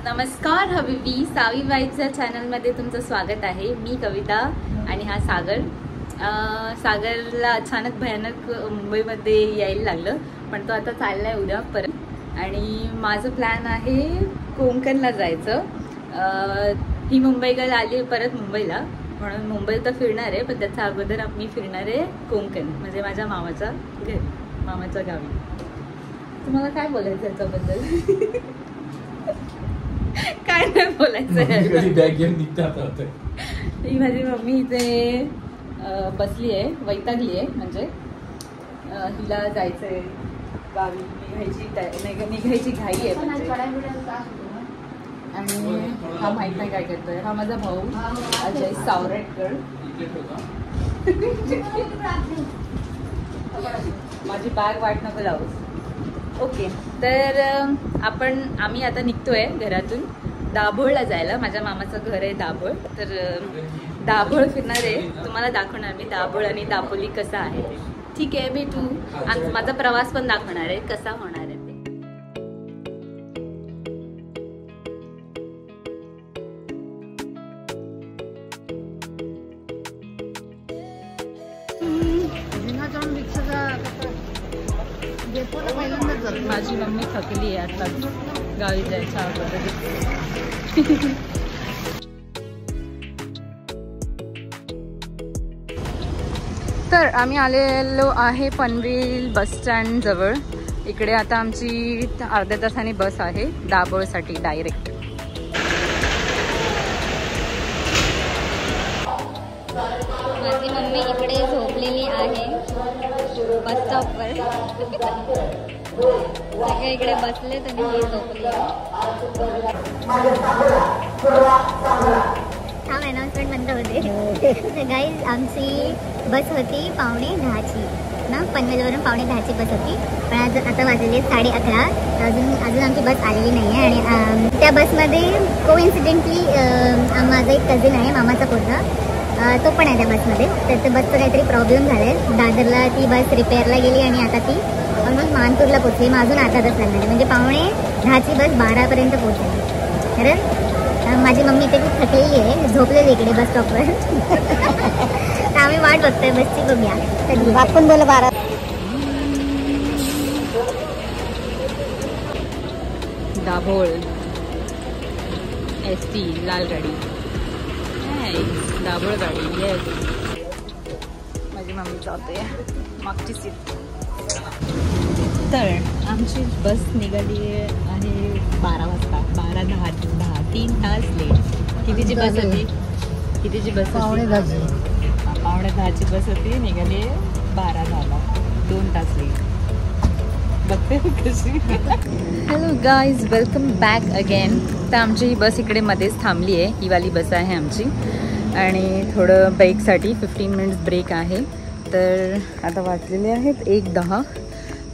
नमस्कार हबीबी, सावी वाईबच्या चॅनलमध्ये तुमचं स्वागत आहे। मी कविता आणि हा सागर। सागरला अचानक भयानक मुंबईमध्ये यायला लागलं, पण तो आता चाललाय उद्या परत। आणि माझं प्लॅन आहे कोकणला जायचं। ही मुंबई गर्ल आली परत मुंबईला, म्हणून मुंबई तर फिरणार आहे, पण त्याच्या अगोदर मी फिरणार आहे कोकण, म्हणजे माझ्या मामाच्या घरी, मामाच्या गावी। तुम्हाला काय बोलायचं याच्याबद्दल? काय नाही बोलायचं। ही माझी मम्मी इथे बसली आहे, वैतागली आहे, म्हणजे हिला जायचंय गावी, निघायची घाई आहे। आणि हा माहित नाही काय करतोय, हा माझा भाऊ अजय सावरटकर। माझी बॅग वाट नको लावूस। ओके, तर आम्ही आता निघतोय घरातून दाभोळला जायला। माझ्या मामाचं घर आहे दाभोळ, तर दाभोळ फिरणार आहे, तुम्हाला दाखवणार मी दाभोळ आणि दापोली कसा आहे। ठीक आहे, भेटू। माझा प्रवास पण दाखवणार आहे कसा होणार आहे ते। माझी मम्मी थकली आहे आता गावी जायच्या अगोदर। तर आम्ही आलेलो आहे पनवेल बस स्टँड जवळ। इकडे आता आमची अर्ध्या तासाने बस आहे दाभोळसाठी डायरेक्ट। माझी मम्मी इकडे झोपलेली आहे बस स्टॉपवर। सगळे इकडे बसले आणि ही झोपली। हा अनाउन्समेंट बंद होते। गाईज, आमची बस होती 9:45ची ना, पनवेलवरून 9:45ची बस होती, पण आता वाजले 11:30। अजून आमची बस आलेली नाही आहे। आणि त्या बसमध्ये कोइन्सिडेंटली माझा एक कझिन आहे, मामाचा पोरगा, तो पण आहे त्या बसमध्ये। तर त्या बसचा काहीतरी प्रॉब्लेम झाला आहे, दादरला ती बस रिपेअरला गेली आणि आता ती ऑलमोस्ट मानपूरला पोहोचली। मग अजून अर्धा तास लागणार आहे, म्हणजे 9:10ची बस 12पर्यंत पोहोचली। खरं माझी मम्मी इथे खूप थकलेली आहे, झोपलेली इकडे बस स्टॉपवर। तर आम्ही वाट बघतोय बसची, बघूया कधी आपण बोला 12। दाभोळ ST लाल गाडी, दाभोळ गाडी। येस, माझी मम्मी जाते मागची सीट। तर आमची बस निघाली आहे 12 वाजता, 12:10, 3 तास लेट। कितीची बस होती? कितीची बस? 9:10ची बस होती, निघाली 12:10, 2 तास लेट। बघते कशी। Hello guys, welcome back again. तर आमची ही बस इकडे मध्येच थांबली आहे, ही वाली बस आहे आमची। आणि थोडं ब्रेकसाठी 15 मिनिट्स ब्रेक आहे। तर आता वाजलेले आहेत 1:10,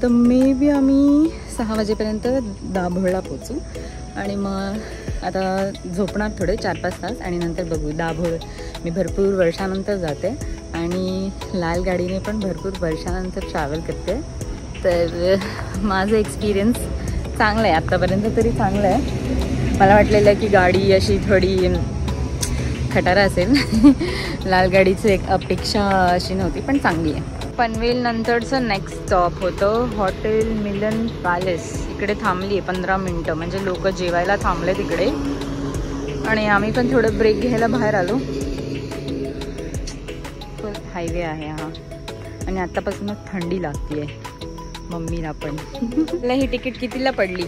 तर मे बी आम्ही 6 वाजेपर्यंत दाभोळला पोचू। आणि मग आता झोपणार थोडे 4-5 तास, आणि नंतर बघू दाभोळ। मी भरपूर वर्षानंतर जाते आणि लाल गाडीने पण भरपूर वर्षानंतर ट्रॅव्हल करते। तर माझं एक्सपिरियन्स चांगलं आहे आत्तापर्यंत, तरी चांगलं आहे। मला वाटलेलं की गाडी अशी थोडी खटारा असेल, लाल गाडीची एक अपेक्षा अशी नव्हती, पण चांगली आहे। पनवेल नंतरचं नेक्स्ट स्टॉप होतं हॉटेल मिलन पॅलेस। इकडे थांबली आहे 15 मिनटं, म्हणजे लोक जेवायला थांबले तिकडे, आणि आम्ही पण थोडं ब्रेक घ्यायला बाहेर आलो। फुल हायवे आहे हा, आणि आत्तापासूनच थंडी लागते मम्मीला पण। ही तिकीट कितीला पडली?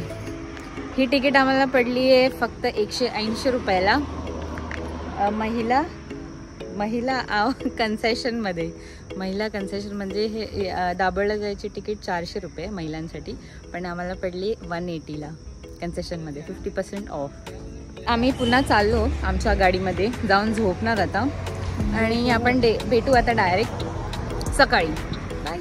ही तिकीट आम्हाला पडली आहे फक्त 180 रुपयाला महिला कन्सेशनमध्ये। महिला कन्सेशन म्हणजे हे दाभोळला जायची तिकीट 400 रुपये महिलांसाठी, पण आम्हाला पडली 180ला कन्सेशनमध्ये, 50% ऑफ। आम्ही पुन्हा चाललो आमच्या गाडीमध्ये, जाऊन झोपणार आता, आणि आपण भेटू आता डायरेक्ट सकाळी। बाय।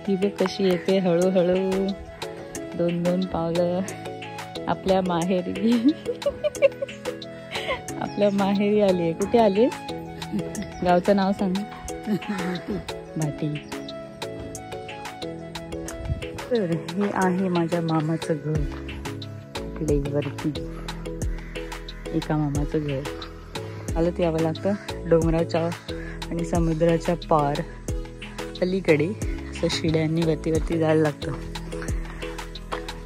ती बघ कशी येते हळूहळू, 2-2 पावलं आपल्या माहेरी. आपल्या माहेरी आली आहे. कुठे आली? गावचं नाव सांग. भाटी. तर हे आहे माझ्या मामाचं घर. इकडे वरती एका मामाचं घर. चालत यावं लागतं डोंगराच्या आणि समुद्राच्या पार अलीकडे. असं शिड्यांनी वरती जायला लागतं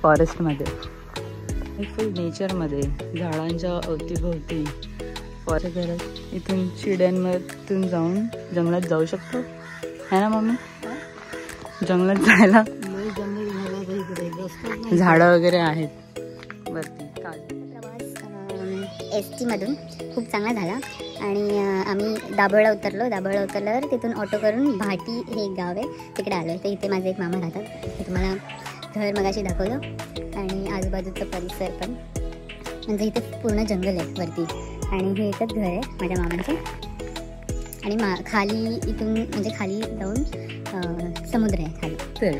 फॉरेस्टमध्ये. फुल नेचरमध्ये, झाडांच्या अवतीभोवती फॉरेस्ट. घरात इथून शिड्यांमधून जाऊन जंगलात जाऊ शकतो है ना मम्मी? जंगलात जायला झाडं वगैरे आहेत वरती. ST मधून खूप चांगला झाला आणि आम्ही दाभोळला उतरल्यावर तिथून ऑटो करून भाटी हे एक गाव आहे तिकडे आलो. तर इथे माझे एक मामा राहतात. ते तुम्हाला घर मगाशी दाखवलं आणि आजूबाजूचा परिसर पण, म्हणजे इथे पूर्ण जंगल आहे वरती आणि हे एकच घर आहे माझ्या मामांचे. आणि खाली इथून म्हणजे खाली जाऊन समुद्र आहे खाली. तर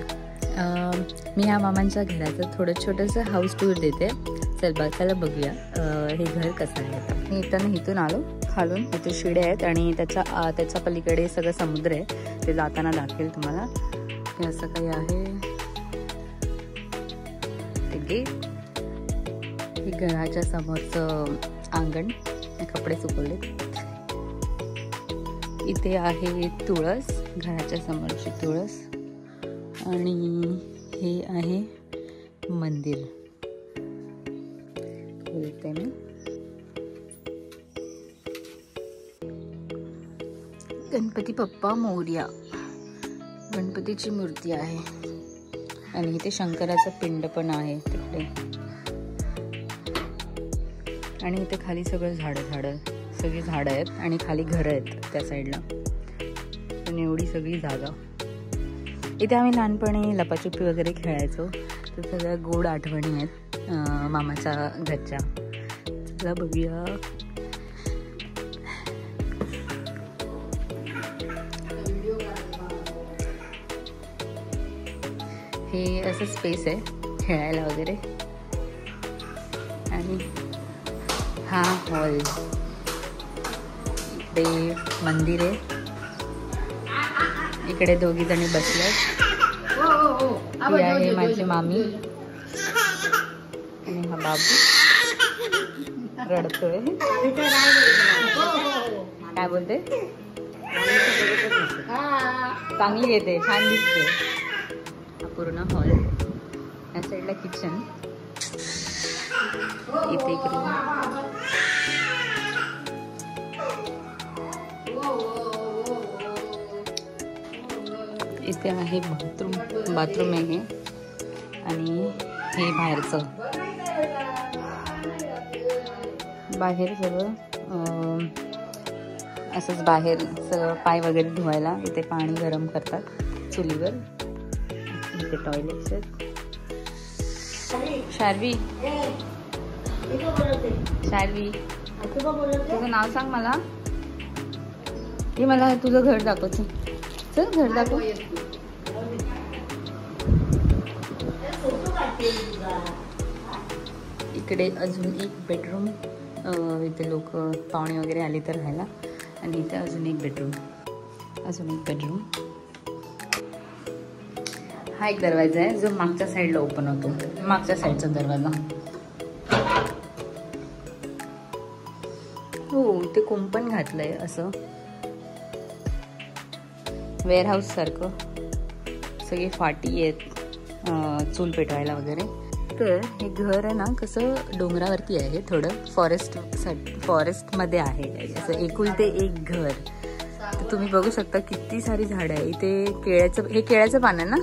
मी ह्या मामांच्या घराचं थोडं छोटंसं हाऊस टूर देते. चला बघूया हे घर कसं आहे. मी येताना इथून आलो खालून. इथे शिड्या आहेत आणि त्याच्या पलीकडे सगळं समुद्र आहे. ते जाताना दाखवेल तुम्हाला. हे असं काही आहे ते गेट. हे घराच्या समोरचं अंगण, कपडे सुकवले. इथे आहे तुळस, घराच्या समोरची तुळस. आणि हे आहे मंदिर. बोलते मी गणपती बाप्पा मोरया, गणपतीची मूर्ती आहे. आणि इथे शंकराचं पिंड पण आहे तिकडे. आणि इथे खाली सगळं सगळी झाडं आहेत आणि खाली घरं आहेत त्या साईडला. आणि एवढी सगळी जागा. इथे आम्ही लहानपणी लपाछुपी वगैरे खेळायचो. तर सगळ्या गोड आठवणी आहेत मामाच्या घरच्या. चला बघूया. हे असं स्पेस आहे खेळायला वगैरे. आणि हा हॉल. इकडे मंदिर आहे. इकडे 2 जणी बसल्यात. ही आहे माझी मामी आणि हा बाबू रडतोय. काय बोलते? चांगली येते, छान दिसते. हा पूर्ण हॉल. या साईडला किचन. इथे एक रूम. इथे आहे बाथरूम आहे. आणि हे बाहेर सगळं असंच बाहेर सगळं पाय वगैरे धुवायला इथे पाणी गरम करतात चुलीवर. इथे टॉयलेट्स आहेत. शार्वी तुझं नाव सांग मला. हे मला तुझं घर दाखवचं. चल घर दाखव. इकडे अजून एक बेडरूम. इथे लोक पाहुणे वगैरे आले तर राहायला. आणि इथे अजून एक बेडरूम. हा एक दरवाजा आहे जो मागच्या साईडला ओपन होतो. मागच्या साईडचा दरवाजा. हो इथे कुंपण घातलंय असं वेअरहाऊस सारखं. सगळी फाटी आहेत चूल पेटवायला वगैरे. तर हे घर आहे ना कसं डोंगरावरती आहे. थोडं फॉरेस्टमध्ये आहे. असं एकुलते एक घर. तर तुम्ही बघू शकता किती सारी झाडं आहे इथे. हे केळ्याचं पान आहे ना.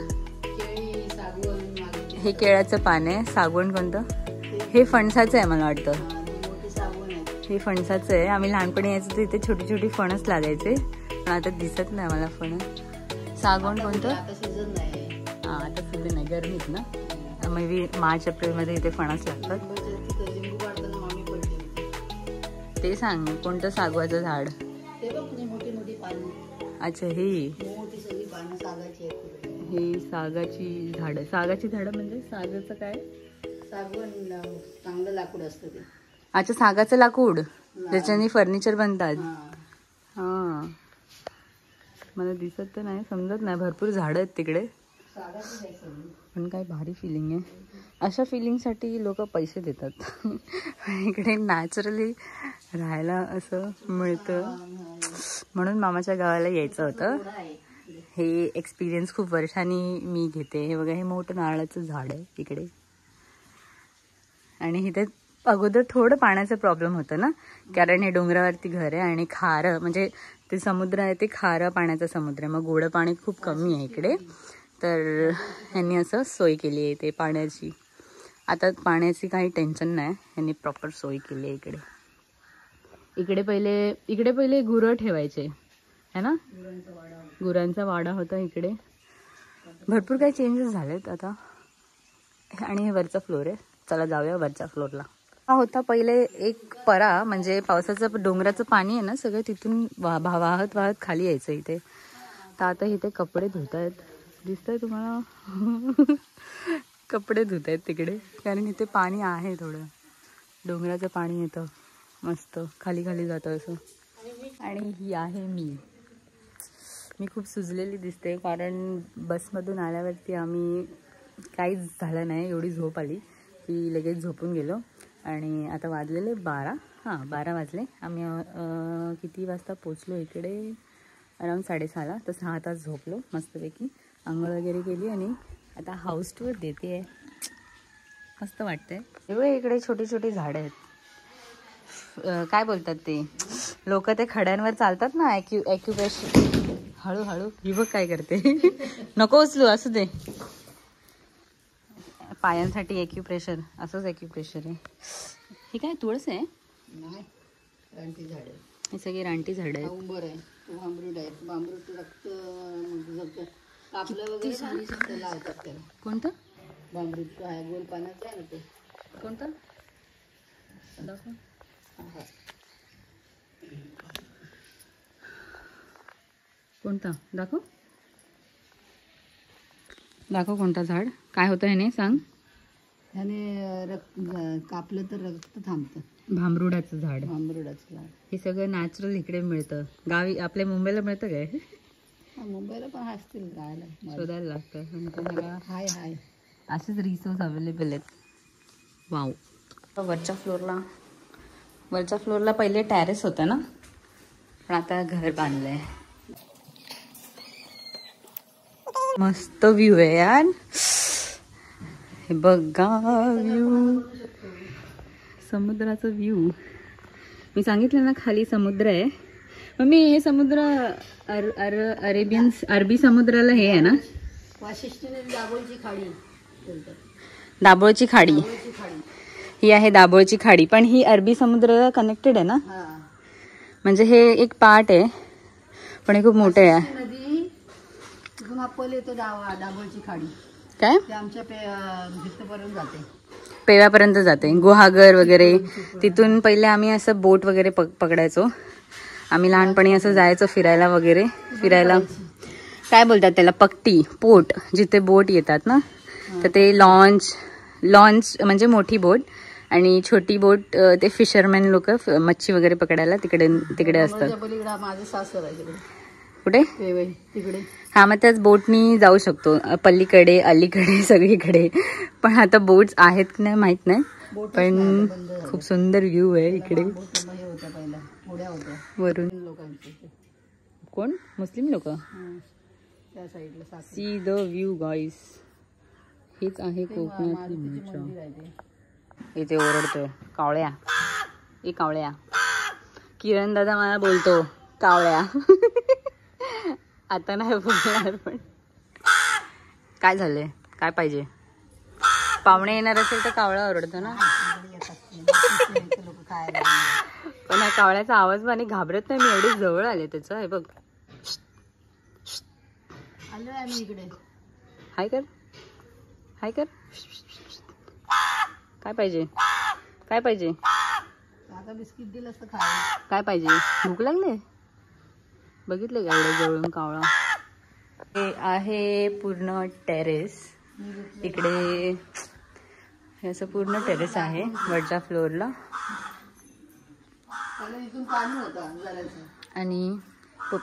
हे केळ्याचं पान आहे. सागवण कोणतं? हे फणसाचं आहे मला वाटतं. हे फणसाचं आहे. आम्ही लहानपणी यायचं तर इथे छोटी छोटी फणस लागायचे. पण आता दिसत नाही मला फणस. सागवण कोणतं? हां आता सीझन आहे गरमीत ना. मे बी मार्च एप्रिलमध्ये इथे फणस लागतात. ते सांग कोणतं सागवाचं झाड? अच्छा हे हे सागाची झाडं म्हणजे सागाचं काय? सागवण चांगलं लाकूड असतं ते. अच्छा, सागाचं लाकूड ज्याच्याने फर्निचर बनतात. हा, मला दिसत तर नाही, समजत नाही. भरपूर झाडं आहेत तिकडे, पण काय भारी फिलिंग आहे. अशा फिलिंगसाठी लोक पैसे देतात. इकडे नॅचरली राहायला असं मिळतं, म्हणून मामाच्या गावाला यायचं होतं. हे एक्सपिरियन्स खूप वर्षांनी मी घेते. हे बघा, हे मोठं नारळाचं झाड आहे इकडे. आणि इथे अगोदर थोडं पाण्याचा प्रॉब्लेम होता ना, कारण हे डोंगरावरती घर आहे आणि खारं म्हणजे ते समुद्र आहे, ते खारं पाण्याचा समुद्र आहे. मग गोडं पाणी खूप कमी आहे इकडे, तर ह्यांनी असं सोय केली आहे ते पाण्याची. आता पाण्याची काही टेन्शन नाही, ह्यांनी प्रॉपर सोय केली आहे इकडे. इकडे पहिले गुरं ठेवायचे है ना, गुरांचा वाडा होता इकडे. भरपूर काही चेंजेस झालेत आता. आणि हे वरचा फ्लोर आहे. चला जाऊया वरच्या फ्लोरला. हा होता पहिले एक परा, म्हणजे पावसाचं डोंगराचं पाणी आहे ना सगळं तिथून वाहत खाली यायचं इथे. तर आता इथे कपडे धुत आहेत, दिसतंय तुम्हाला? कपडे धुत आहेत तिकडे, कारण इथे पाणी आहे थोडं. डोंगराचं पाणी येतं मस्त, खाली जातं असं. आणि ही आहे मी खूप सुजलेली दिसते, कारण बसमधून आल्यावरती आम्ही काहीच झालं नाही, एवढी झोप आली की लगेच झोपून गेलो. आणि आता वाजलेले 12 वाजले. आम्ही किती वाजता पोचलो इकडे? अराउंड 6:30ला. तर 6 तास झोपलो मस्तपैकी, आंघोळ वगैरे केली आणि आता हाऊस टूर देते आहे. मस्त वाटतंय. एवढे इकडे छोटी छोटी झाडं आहेत. काय बोलतात ते लोक, ते खड्यांवर चालतात ना, ॲक्युप्रेशर. हळूहळू ही बघ काय करते. नको उचलू, असू दे. पायांसाठी ॲक्युप्रेशर, असंच ॲक्युप्रेशर आहे. हे काय तुळस आहे? नाही, रानटी झाड आहे. हे सगळी रानटी झाड आहेत. उंबर आहे, भांबरूड आहे. भांबरूड रक्त कापलं वगैरे लावतात त्याला. कोणतं भांबरूड आहे? गोल पानाचं आहे ना ते. कोणतं दाखव. कोणता दाखव कोणता झाड? काय होतं ह्याने सांग. ह्याने रक्त कापलं तर रक्त थांबतं. भांबरुडाचं झाड. भांबरूडाचं झाड. हे सगळं नॅचरल इकडे मिळतं. गावी आपल्या मुंबईला मिळतं काय? मुंबईला पण असतील, गायला शोधायला लागतं. हाय असेच रिसोर्स अवेलेबल आहेत. वाव. वरच्या फ्लोअरला पहिले टॅरेस होतं ना, पण आता घर बांधलंय. मस्त व्ह्यू आहे यार. हे बघा व्ह्यू, समुद्राचा व्ह्यू. मी सांगितलं ना खाली समुद्र आहे. मम्मी हे समुद्र अरबी समुद्राला हे आहे ना, वाशिष्ठीने दाभोळची खाडी. दाभोळची खाडी ही आहे. दाभोळची खाडी पण ही अरबी समुद्राला कनेक्टेड आहे ना, म्हणजे हे एक पार्ट आहे, पण हे खूप मोठे आहे. नदी तिथून अपल येतो दाभोळची खाडी. काय ते आमच्या भित्तपर्यंत जाते, पेव्यापर्यंत जाते. गुहागर वगैरे तिथून पहिले आम्ही असं बोट वगैरे पकडायचो. आम्ही लहानपणी असं जायचो फिरायला. काय बोलतात त्याला? पट्टी, पोट, जिथे बोट येतात ना, तर ते लॉन्च म्हणजे मोठी बोट, आणि छोटी बोट ते फिशरमॅन लोक मच्छी वगैरे पकडायला तिकडे असतात. माझं सासर आहे कुठे? तिकडे. हा, मग त्याच बोटनी जाऊ शकतो, पल्लीकडे अलीकडे सगळीकडे. पण आता बोट्स आहेत की नाही माहित नाही, पण खूप सुंदर व्ह्यू आहे इकडे वरून. कोण? मुस्लिम लोक. सी द व्ह्यू गाईस. हेच आहे कोकणातली मजा. इथे ओरडतोय कावळ्या. किरण दादा मला बोलतो कावळ्या. आता नाही बोलणार, पण काय झालंय? काय पाहिजे? पाहुणे येणार असेल तर कावळा ओरडतो ना. पण या कावळ्याचा आवाज मला घाबरत नाही, मी एवढी जवळ आले त्याचं. हे बघ, इकडे हाय कर. काय पाहिजे? आता बिस्किट दिलं असतं खायला. काय पाहिजे? भूक लागले? बघितले का एवढं जवळून कावळा? हे आहे पूर्ण टेरेस. इकडे हे असं पूर्ण टेरेस आहे वरच्या फ्लोअरला. इथून पाणी होतं जरासं. आणि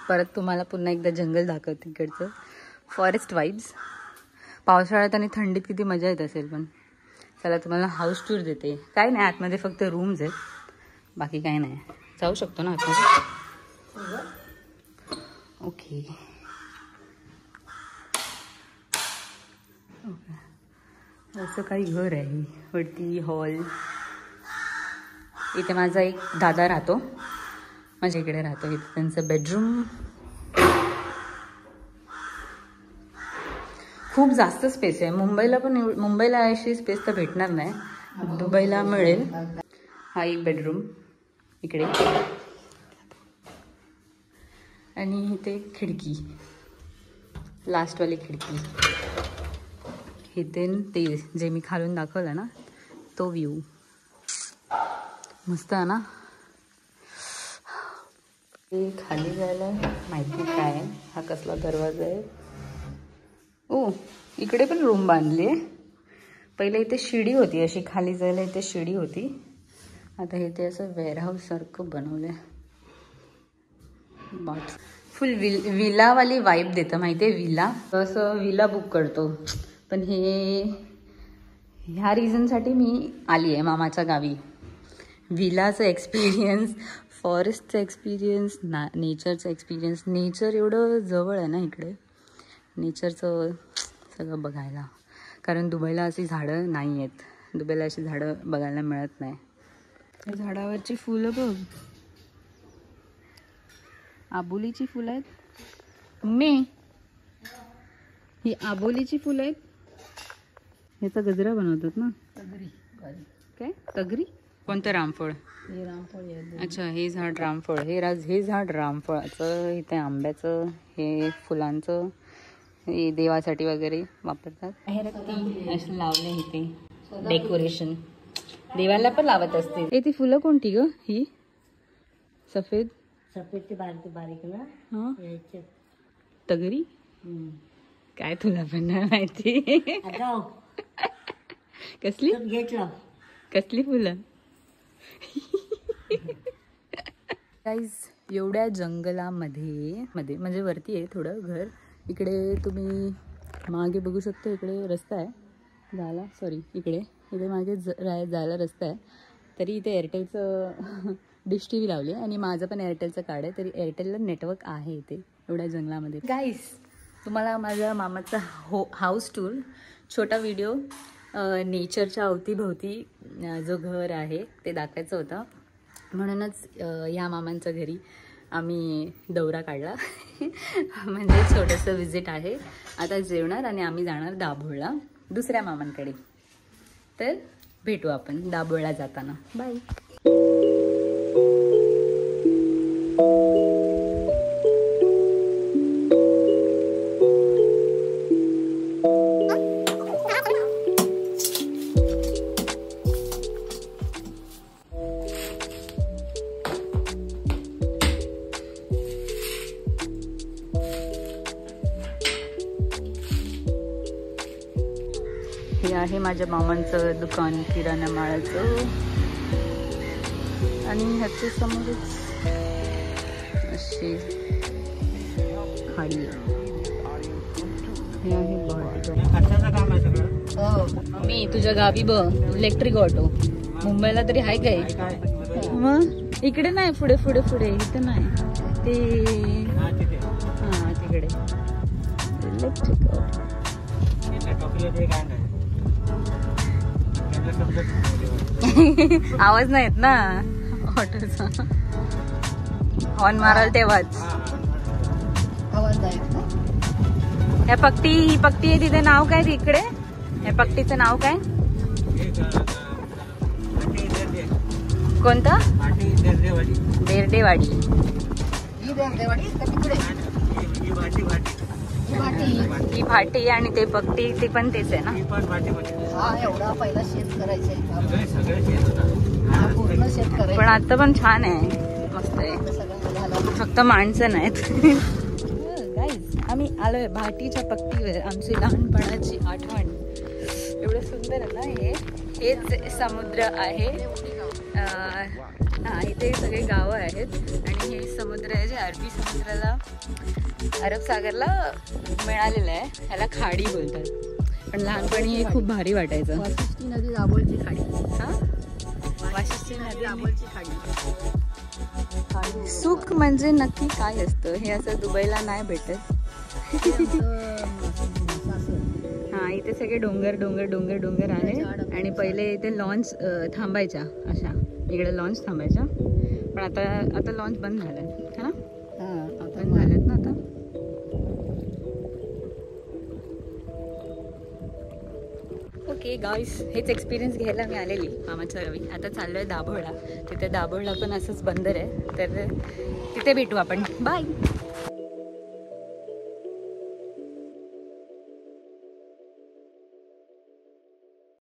परत तुम्हाला पुन्हा एकदा जंगल दाखवते इकडचं. Forest vibes. पावसाळ्यात आणि थंडीत किती मजा येत असेल. पण चला तुम्हाला हाऊस टूर देते. काय नाही आतमध्ये फक्त रूम्स आहेत, बाकी काय नाही. जाऊ शकतो ना आतमध्ये. ओके असं काही घर आहे. वरती हॉल. इथे माझा एक दादा राहतो, माझ्या इकडे राहतो. इथे त्यांचं बेडरूम. खूप जास्त स्पेस आहे. मुंबईला अशी स्पेस तर भेटणार नाही, दुबईला मिळेल. हा एक बेडरूम इकडे. आणि इथे खिडकी, लास्टवाली खिडकी. इथे ते जे मी खालून दाखवलं ना तो व्ह्यू मस्त आहे ना. ते खाली जायला माहिती काय आहे. हा कसला दरवाजा आहे. ओ इकडे पण रूम बांधली आहे. पहिले इथे शिडी होती अशी खाली जायला. इथे शिडी होती. आता इथे असं वेअरहाऊस सारखं बनवलं आहे. फुल विलावाली वाईब देतं माहिती आहे. विला असं विला बुक करतो. पण ह्या रिझनसाठी मी आली आहे मामाच्या गावी. विलाचं एक्सपिरियन्स, फॉरेस्टचं एक्सपिरियन्स, नेचरचं एक्सपिरियन्स. नेचर एवढं जवळ आहे ना इकडे. नेचरचं सगळं बघायला. कारण दुबईला अशी झाडं नाही आहेत. दुबईला अशी झाडं बघायला मिळत नाही. झाडावरची फुलं बघ, आबोलीची फुलं आहेत. ही आबोलीची फुलं आहेत. ह्याचा गजरा बनवतात ना. तगरी काय तगरी? कोणतं रामफळ? हे रामफळ. अच्छा हे झाड रामफळ. हे झाड रामफळाचं. इथे आंब्याचं. हे फुलांचं. हे देवासाठी वगैरे वापरतात. असं लावले इथे डेकोरेशन. देवाला पण लावत असते. ती फुलं कोणती ग? ही सफेद ते बारीक ना. हा तगरी. काय तुला पण नाही माहिती. कसली फुलं? गाईज एवढ्या जंगलामध्ये म्हणजे वरती आहे थोडं घर. इकडे तुम्ही मागे बघू शकता. इकडे रस्ता आहे जायला. सॉरी इकडे मागे जायला रस्ता आहे. तरी इथे एअरटेलचं डिश टी व्ही लावली आहे. आणि माझं पण एअरटेलचं कार्ड आहे. तरी एअरटेलला नेटवर्क आहे इथे एवढ्या जंगलामध्ये. गाईज तुम्हाला माझ्या मामाचा हाऊस टूर छोटा व्हिडिओ नेचरच्या अवतीभोवती जो घर आहे ते दाखवायचं होतं. म्हणूनच या मामांच्या घरी आम्ही दौरा काढला. म्हणजे छोटंसं विजिट आहे. आता जेवणार आणि आम्ही जाणार दाभोळला दुसऱ्या मामांकडे. तर भेटू आपण दाभोळला जाताना. बाय. हे आहे माझ्या मामांचं दुकान किराणा मालाचं. आणि ह्याच्या समोरच अशी खाडी. हे आहे मी तुझ्या गावी बघ इलेक्ट्रिक ऑटो. मुंबईला तरी आहे काय? मग इकडे नाही. पुढे पुढे पुढे इथे नाही. ते हा तिकडे इलेक्ट्रिक ऑटो. आवाज नाहीत ना ऑटोचा. हॉर्न माराल तेव्हाच आवाज आहेत ना. ही पट्टी आहे तिथे. नाव काय तिकडे? या पट्टीचं नाव काय? कोणतं? देरडेवाडी. ही भाटी आणि ते पट्टी ती पण तेच आहे ना. एवढा पहिला शेत करायचंय. पूर्ण शेत करायचं. पण आता पण छान आहे. मस्त आहे. फक्त माणसं नाहीत. गाईज आम्ही आलोय भाटीच्या पट्टीवर. आमची लहानपणाची आठवण. एवढं सुंदर आहे ना हे. हेच समुद्र आहे. हां, इथे सगळे गावं आहेत आणि हे समुद्र आहे जे अरबी समुद्राला, अरब सागरला मिळालेलं आहे. ह्याला खाडी बोलतात. पण लहानपणी हे खूप भारी वाटायचं. वाशिष्ठी नदी दाभोळची खाडी. हां, वाशिष्ठी नदी दाभोळची खाडी. सुख म्हणजे नक्की काय असतं हे असं दुबईला नाही भेटत. हां, इथे सगळे डोंगर डोंगर डोंगर डोंगर आहे आणि पहिले इथे लॉन्च थांबायच्या अशा. इकडे लॉन्च थांबायच्या पण आता लॉन्च बंद झाल्या है ना. बंद झाल्यात ना आता. ओके गाईस, हेच एक्सपिरियन्स घ्यायला मी आलेली मामाच्या गावी. आता चाललो आहे दाभोळला. तिथे दाभोळला पण असंच बंदर आहे तर तिथे भेटू आपण. बाय.